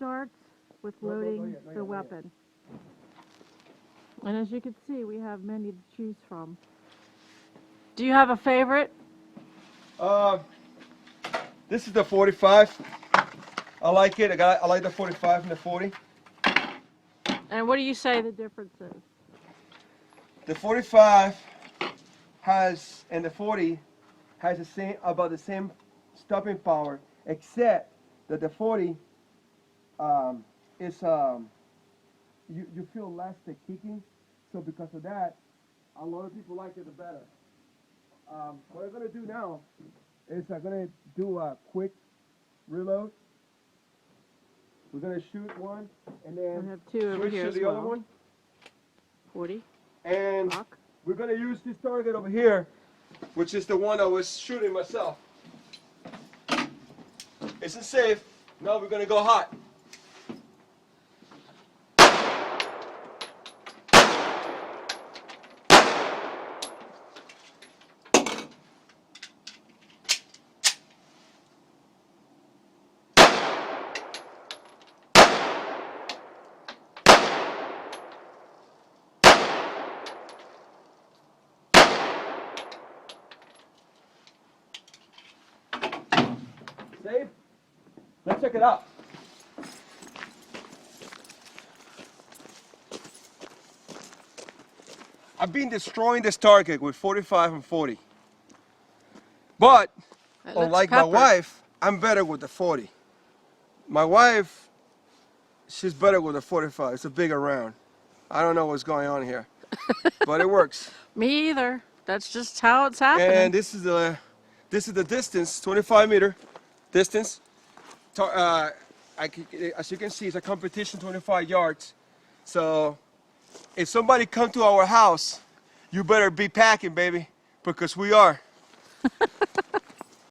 starts with loading the weapon. And as you can see, we have many to choose from. Do you have a favorite? This is the 45. I like it. I like the 45 and the 40. And what do you say the difference is? The 45 has, and the 40 has about the same stopping power, except that the 40 is you feel less the kicking. So because of that, a lot of people like it the better. What I'm gonna do now is I'm gonna do a quick reload. We're gonna shoot one, and then I have two over switch here to as the other well. one. 40. And Lock. we're gonna use this target over here, which is the one I was shooting myself. Isn't safe. Now we're gonna go hot. Safe? Let's check it out. I've been destroying this target with 45 and 40. But, It looks unlike my peppered. wife, I'm better with the 40. My wife, she's better with the 45. It's a bigger round. I don't know what's going on here, but it works. Me either. That's just how it's happening. And this is the distance, 25-meter distance. As you can see, it's a competition, 25 yards. So if somebody come to our house, you better be packing, baby, because we are.